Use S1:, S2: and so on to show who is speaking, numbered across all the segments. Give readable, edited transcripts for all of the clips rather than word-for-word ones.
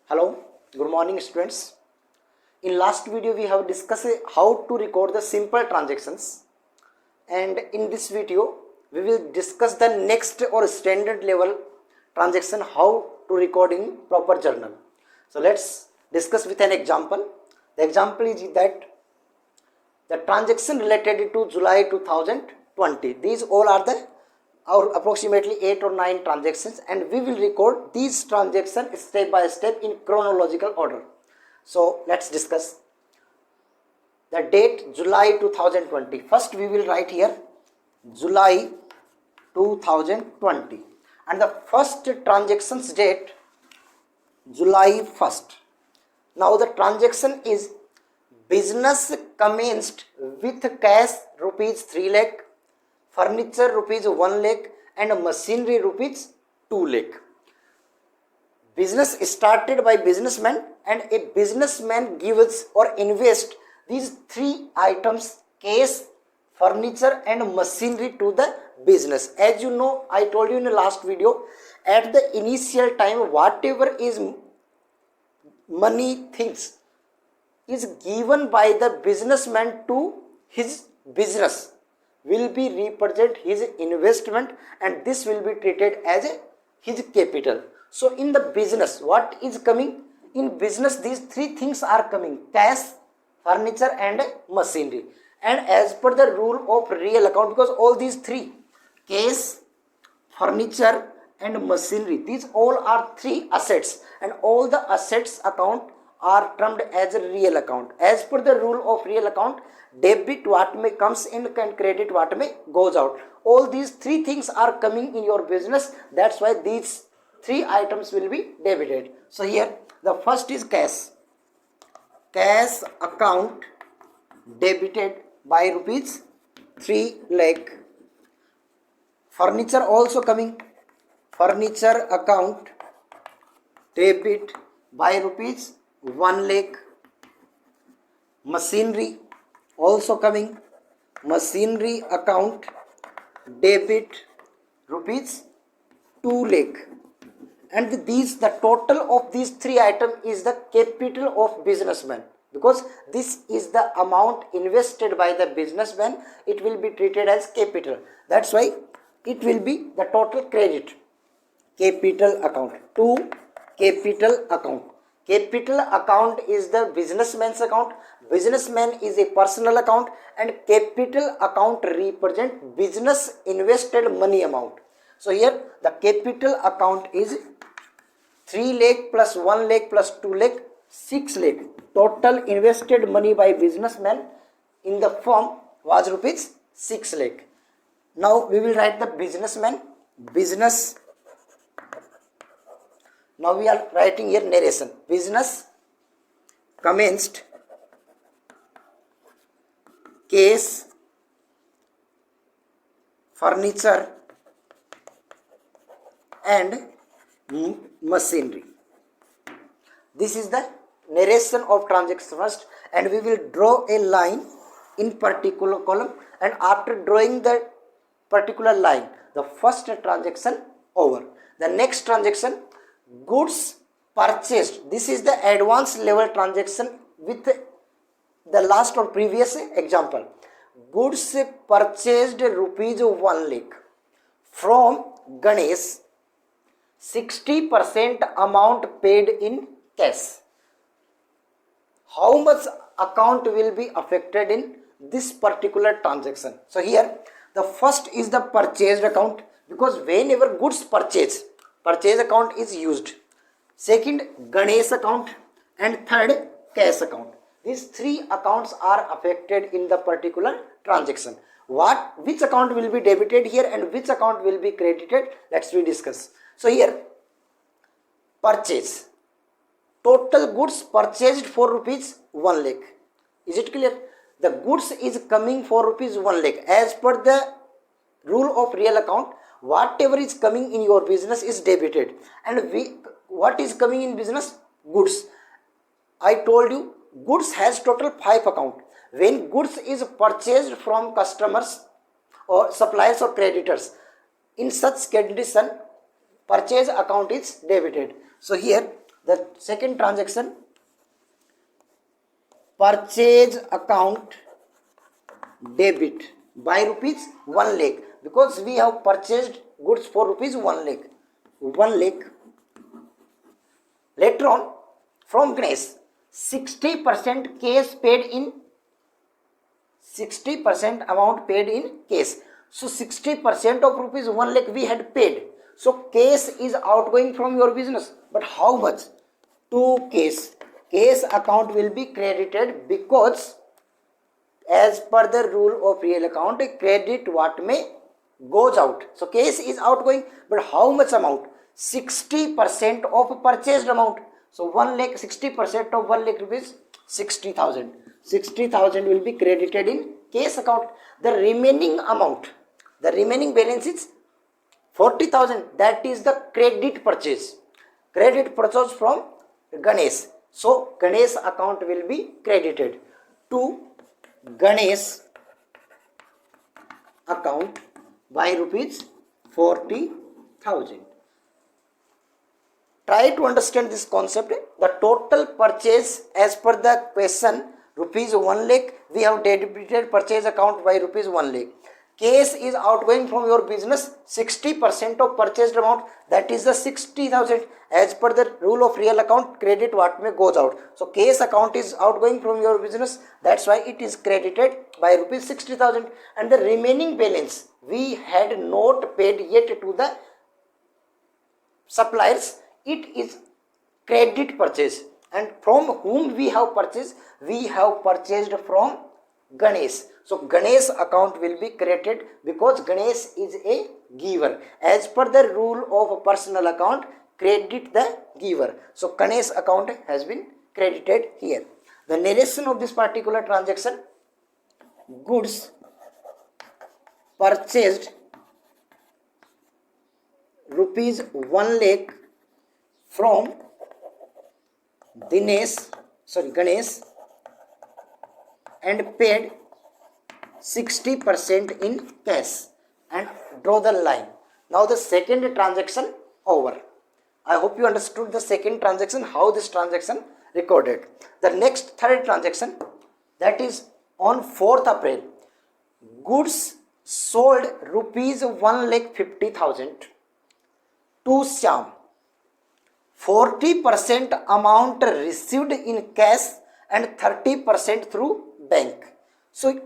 S1: Hello, good morning students. In last video we have discussed how to record the simple transactions, and in this video we will discuss the next or standard level transaction, how to record in proper journal. So let's discuss with an example. The example is that the transaction related to July 2020. These all are the approximately 8 or 9 transactions, and we will record these transactions step by step in chronological order. So let's discuss the date July 2020. First we will write here July 2020, and the first transactions date July 1st. Now the transaction is business commenced with cash rupees 3 lakh, furniture rupees 1 lakh, and machinery rupees 2 lakh. Business started by businessman, and a businessman gives or invests these 3 items, cash, furniture and machinery, to the business. As you know, I told you in the last video, at the initial time whatever is money things is given by the businessman to his business will be represent his investment, and this will be treated as his capital. So in the business, what is coming in business, these 3 things are coming: cash, furniture and machinery. And as per the rule of real account, because all these 3, cash, furniture and machinery, these all are 3 assets, and all the assets account are termed as a real account. As per the rule of real account, debit what may comes in and credit what may goes out. All these 3 things are coming in your business, that's why these 3 items will be debited. So here the first is cash. Cash account debited by rupees 3 lakh. Furniture also coming. Furniture account debit by rupees 1 lakh. Machinery also coming. Machinery account debit rupees 2 lakh. And these, the total of these 3 items is the capital of businessman, because this is the amount invested by the businessman. It will be treated as capital. That's why it will be the total credit. Capital account to capital account. Capital account is the businessman's account. Businessman is a personal account, and capital account represent business invested money amount. So here the capital account is 3 lakh plus 1 lakh plus 2 lakh, 6 lakh. Total invested money by businessman in the firm was rupees 6 lakh. Now we will write the businessman. Business. Now we are writing here narration. Business commenced cash, furniture and machinery. This is the narration of transaction first, and we will draw a line in particular column, and after drawing the particular line, the first transaction over. The next transaction, goods purchased. This is the advanced level transaction with the last or previous example. Goods purchased rupees 1 lakh from Ganesh. 60% amount paid in cash. How much account will be affected in this particular transaction? So here the first is the purchased account, because whenever goods purchase account is used. Second, Ganesh account, and third, cash account. These 3 accounts are affected in the particular transaction. Which account will be debited here and which account will be credited? Let's we discuss. So here, purchase. Total goods purchased for rupees 1 lakh. Is it clear? The goods is coming for rupees 1 lakh. As per the rule of real account, whatever is coming in your business is debited. And what is coming in business? Goods. I told you, goods has total 5 account. When goods is purchased from customers or suppliers or creditors, in such condition purchase account is debited. So here The second transaction, purchase account debit by rupees 1 lakh, because we have purchased goods for rupees 1 lakh. 1 lakh. Later on, from Ganesh, 60% cash paid in 60% amount paid in cash. So 60% of rupees 1 lakh we had paid. So cash is outgoing from your business. But how much? To cash. Cash account will be credited, because as per the rule of real account, credit what may goes out. So cash is outgoing, but how much amount? 60% of purchased amount. So 1 lakh, 60% of 1 lakh rupees, 60,000. 60,000 will be credited in cash account. The remaining amount, the remaining balance is 40,000. That is the credit purchase. Credit purchase from Ganesh. So Ganesh account will be credited to Ganesh account by rupees 40,000. Try to understand this concept. The total purchase as per the question, rupees 1 lakh, we have debited purchase account by rupees 1 lakh. Cash is outgoing from your business, 60% of purchased amount, that is the 60,000. As per the rule of real account, credit what may goes out. So cash account is outgoing from your business, that's why it is credited by rupees 60,000. And the remaining balance we had not paid yet to the suppliers, it is credit purchase. And from whom we have purchased? We have purchased from Ganesh. So Ganesh account will be created, because Ganesh is a giver. As per the rule of a personal account, credit the giver. So Ganesh account has been credited here. The narration of this particular transaction, goods purchased rupees 1 lakh from Ganesh and paid 60% in cash, and draw the line. Now the second transaction over. I hope you understood the second transaction, how this transaction recorded. The next third transaction, that is on 4th April, goods sold rupees 1,50,000 to Shyam. 40% amount received in cash and 30% through bank. So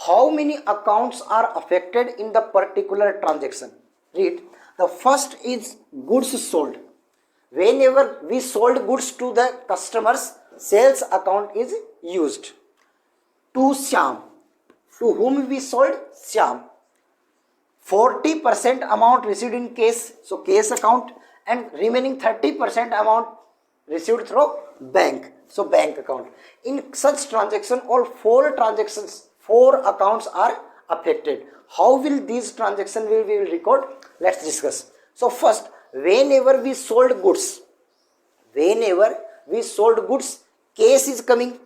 S1: how many accounts are affected in the particular transaction? Read. The first is goods sold. Whenever we sold goods to the customers, sales account is used. To Shyam. To whom we sold? Shyam. 40% amount received in cash, so cash account, and remaining 30% amount received through bank, so bank account. In such transaction, all 4 transactions, 4 accounts are affected. How will these transactions we will record? Let's discuss. So first, whenever we sold goods, cash is coming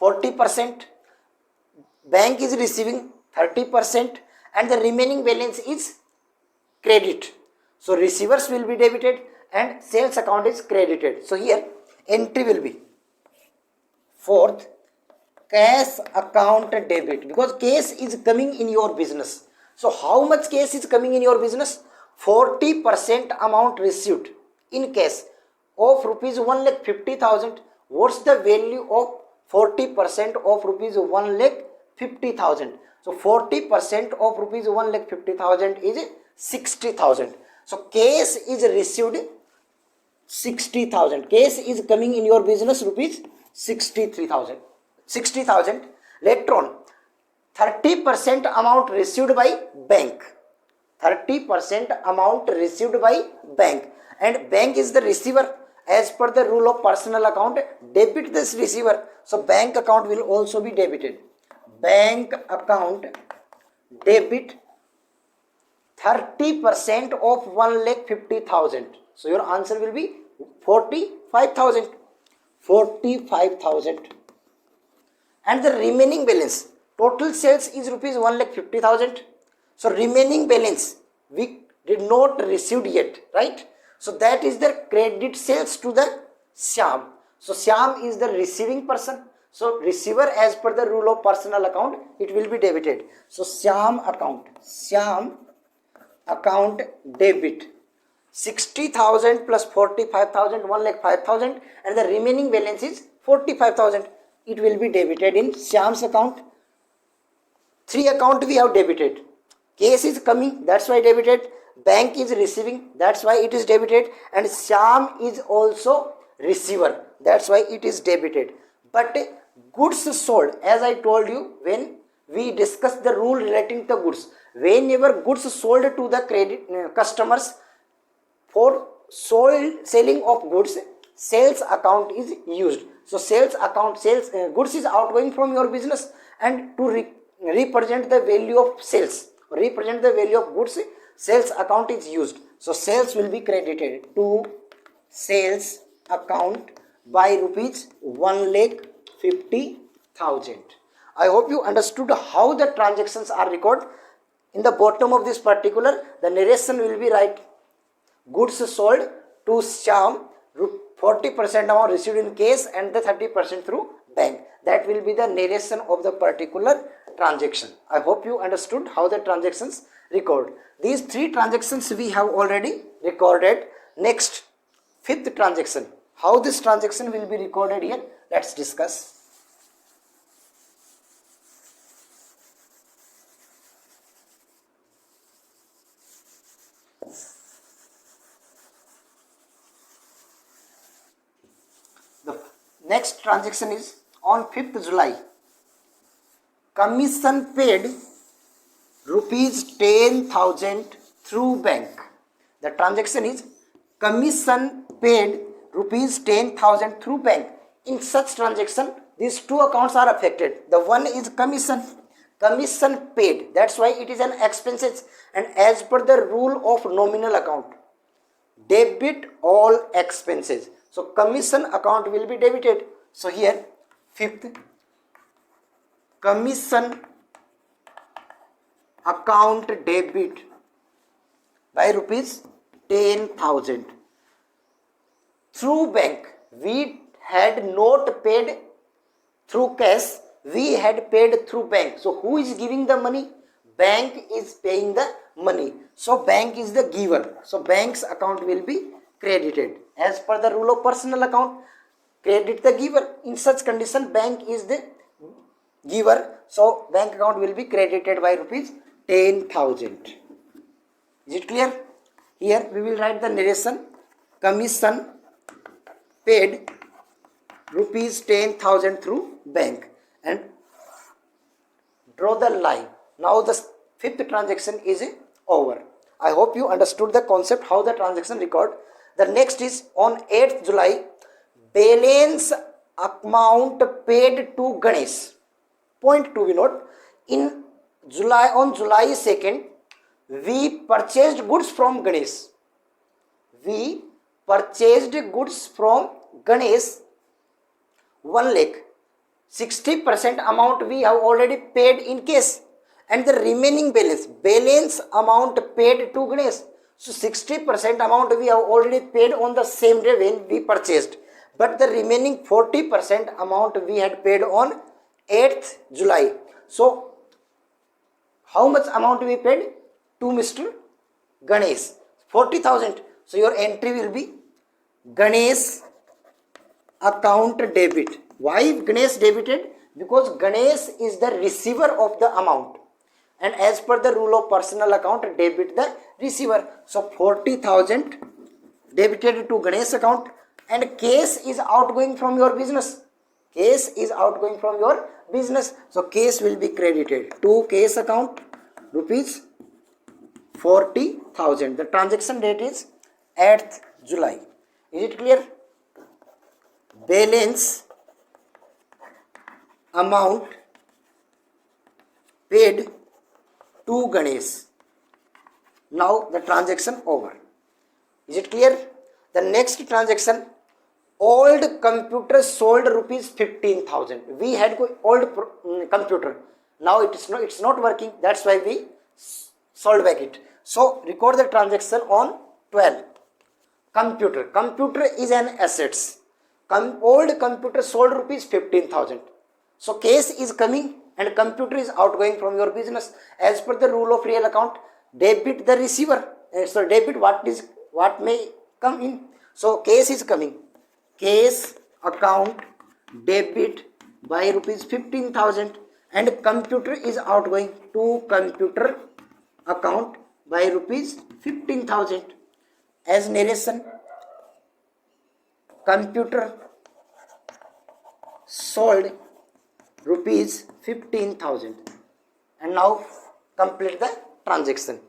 S1: 40%, bank is receiving 30%, and the remaining balance is credit. So receivers will be debited and sales account is credited. So here entry will be 4th, cash account debit, because cash is coming in your business. So how much cash is coming in your business? 40% amount received in cash of rupees 1,50,000. What's the value of 40% of rupees 1,50,000? So 40% of rupees 1,50,000 is 60,000. So cash is received 60,000. Cash is coming in your business rupees 60,000. Later on, 30% amount received by bank. 30% amount received by bank, and bank is the receiver. As per the rule of personal account, debit this receiver. So bank account will also be debited. Bank account debit 30% of 1,50,000. So your answer will be 45,000. 45,000. And the remaining balance, total sales is rupees 1,50,000. So remaining balance we did not received yet, right? So that is the credit sales to the Shyam. So Shyam is the receiving person. So receiver, as per the rule of personal account, it will be debited. So Shyam account debit 60,000 plus 45,000, 1,05,000, and the remaining balance is 45,000. It will be debited in Shyam's account. 3 account we have debited. Case is coming, that's why debited. Bank is receiving, that's why it is debited. And Shyam is also receiver, that's why it is debited. But goods sold, as I told you when we discussed the rule relating to goods, whenever goods sold to the credit customers, for selling of goods, sales account is used. So sales account, goods is outgoing from your business, and to represent the value of sales, represent the value of goods, sales account is used. So sales will be credited to sales account by rupees 1,50,000. I hope you understood how the transactions are recorded. In the bottom of this particular, the narration will be right. Goods sold to Shyam, 40% amount received in cash and the 30% through bank. That will be the narration of the particular transaction. I hope you understood how the transactions record. These 3 transactions we have already recorded. Next, 5th transaction. How this transaction will be recorded here? Let's discuss. The next transaction is on 5th July. Commission paid rupees 10,000 through bank. The transaction is commission paid rupees 10,000 through bank. In such transaction, these 2 accounts are affected. The one is commission paid. That's why it is an expenses, and as per the rule of nominal account, debit all expenses. So commission account will be debited. So here 5th, commission account debit by rupees 10,000 through bank. We had not paid through cash, we had paid through bank. So who is giving the money? Bank is paying the money. So bank is the giver. So bank's account will be credited. As per the rule of personal account, credit the giver. In such condition, bank is the giver. So bank account will be credited by rupees 10,000. Is it clear? Here we will write the narration. Commission paid rupees 10,000 through bank, and draw the line. Now the 5th transaction is over. I hope you understood the concept how the transaction record. The next is on 8th July, balance amount paid to Ganesh. Point 2 we note. In July, on July 2nd, we purchased goods from Ganesh. We purchased goods from Ganesh 1 lakh. 60% amount we have already paid in cash, and the remaining balance amount paid to Ganesh. So 60% amount we have already paid on the same day when we purchased, but the remaining 40% amount we had paid on 8th July. So how much amount we paid to Mr. Ganesh? 40,000. So your entry will be Ganesh account debit. Why Ganesh debited? Because Ganesh is the receiver of the amount, and as per the rule of personal account, debit the receiver. So 40,000 debited to Ganesh account, and case is outgoing from your business. Case is outgoing from your business. So case will be credited to case account rupees 40,000. The transaction date is 8th July. Is it clear? Balance amount paid to Ganesh. Now the transaction over. Is it clear? The next transaction, old computer sold rupees 15,000. We had old computer. Now it's not working. That's why we sold back it. So record the transaction on 12. computer. Computer is an assets. Old computer sold rupees 15,000. So case is coming and computer is outgoing from your business. As per the rule of real account, debit the receiver. So debit what may come in. So case is coming. Case account debit by rupees 15,000 and computer is outgoing to computer account by rupees 15,000. As narration, computer sold rupees 15,000 and now complete the transaction.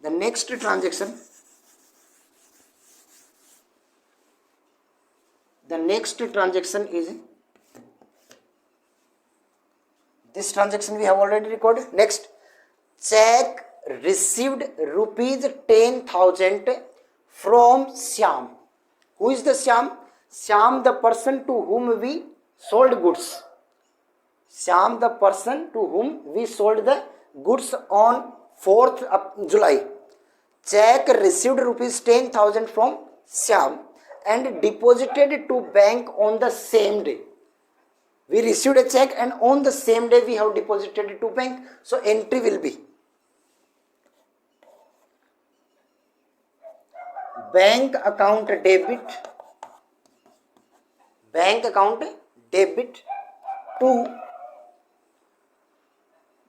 S1: The next transaction, is this transaction we have already recorded. Next, check received rupees 10,000 from Shyam. Who is the Shyam? Shyam, the person to whom we sold goods. Shyam, the person to whom we sold the goods on 4th of July. Check received rupees 10,000 from Shyam and deposited to bank on the same day. We received a check and on the same day we have deposited it to bank. So entry will be bank account debit to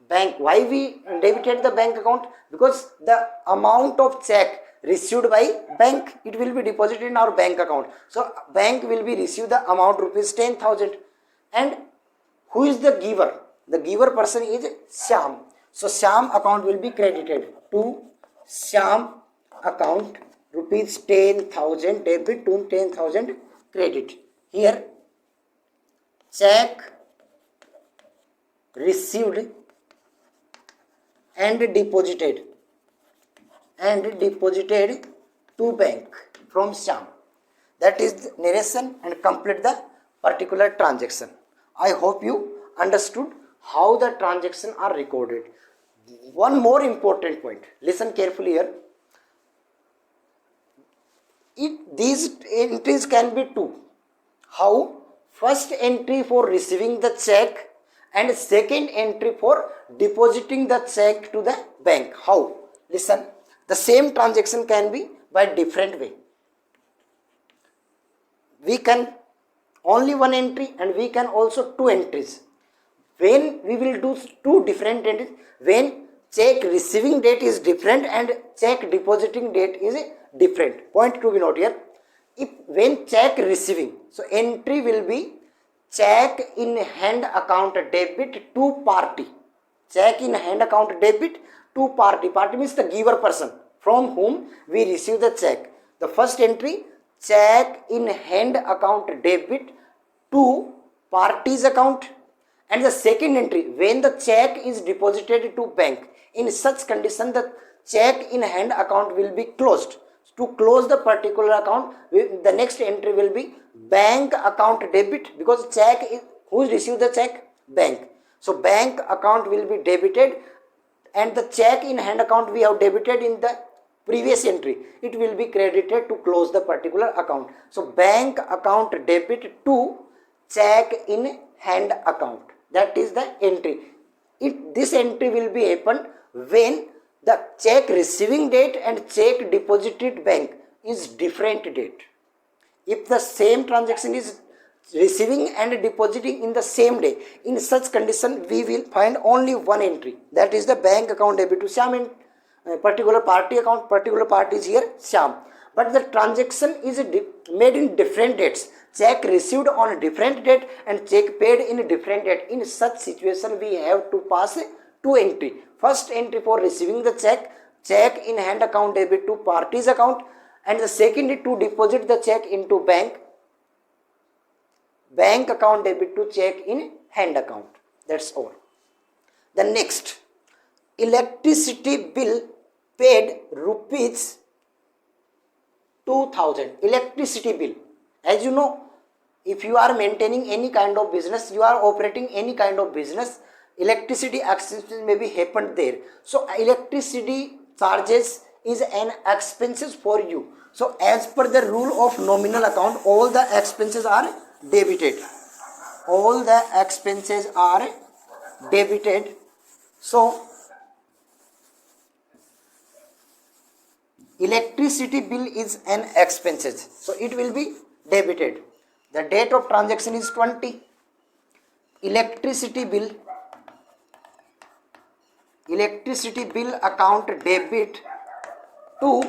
S1: bank. Why we debited the bank account? Because the amount of check received by bank, it will be deposited in our bank account. So bank will be receive the amount rupees 10,000. And who is the giver? The giver person is Shyam. So Shyam account will be credited to Shyam account rupees 10,000 debit to 10,000 credit. Here check received and deposited to bank from Shyam. That is the narration and complete the particular transaction. I hope you understood how the transactions are recorded. One more important point. Listen carefully here. These entries can be two. How? First entry for receiving the check and second entry for depositing the check to the bank. How? Listen. The same transaction can be by different way. We can only one entry and we can also two entries. When we will do two different entries, when check receiving date is different and check depositing date is different. Point to be noted here. If when check receiving, so entry will be check in hand account debit to party. Check in hand account debit to party. Party means the giver person from whom we receive the check. The first entry, check in hand account debit to party's account, and the second entry when the check is deposited to bank. In such condition the check in hand account will be closed. To close the particular account, the next entry will be bank account debit, because check is, who received the check? Bank. So bank account will be debited and the check in hand account we have debited in the previous entry, it will be credited to close the particular account. So bank account debit to check in hand account, that is the entry. This entry will be happen when the check receiving date and check deposited bank is different date. If the same transaction is receiving and depositing in the same day, in such condition we will find only one entry, that is the bank account debit to Shyam in particular party account. Particular party is here Shyam, but the transaction is made in different dates. Check received on a different date and check paid in a different date. In such situation we have to pass two entry. First entry for receiving the check, check in hand account debit to party's account, and the second is to deposit the check into bank account debit to check in hand account. That's all. The next, electricity bill paid rupees 2,000. Electricity bill. As you know, if you are maintaining any kind of business, you are operating any kind of business, electricity expenses may be happened there. So electricity charges is an expenses for you. So as per the rule of nominal account, all the expenses are debited. All the expenses are debited. So electricity bill is an expenses, so it will be debited. The date of transaction is 20. Electricity bill account debit to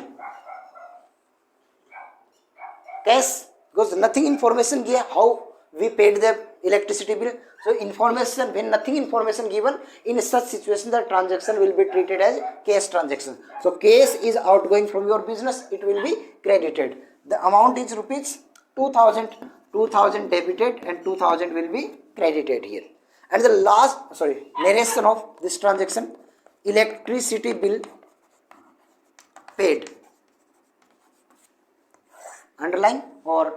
S1: cash, because nothing information given how we paid the electricity bill. So information, when nothing information given, in such situation the transaction will be treated as cash transaction. So cash is outgoing from your business, it will be credited. The amount is rupees 2000. 2000 debited and 2000 will be credited here. And the last narration of this transaction, electricity bill paid. Underline or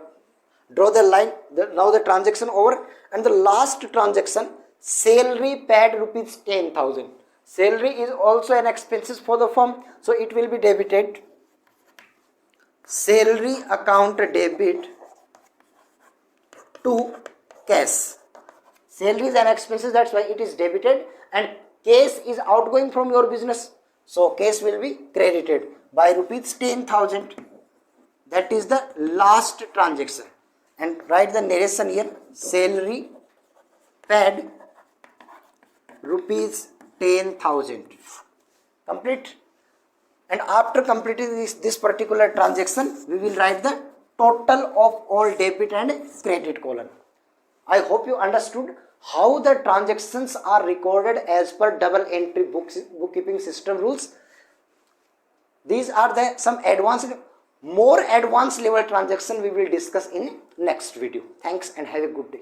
S1: draw the line. Now the transaction over, and the last transaction, salary paid rupees 10,000. Salary is also an expenses for the firm, so it will be debited. Salary account debit to cash. Salary is an expenses, that's why it is debited, and cash is outgoing from your business, so cash will be credited by rupees 10,000. That is the last transaction. And write the narration here, salary paid rupees 10,000. Complete. And after completing this particular transaction, we will write the total of all debit and credit column. I hope you understood how the transactions are recorded as per double entry bookkeeping system rules. These are the some more advanced level transaction we will discuss in next video. Thanks and have a good day.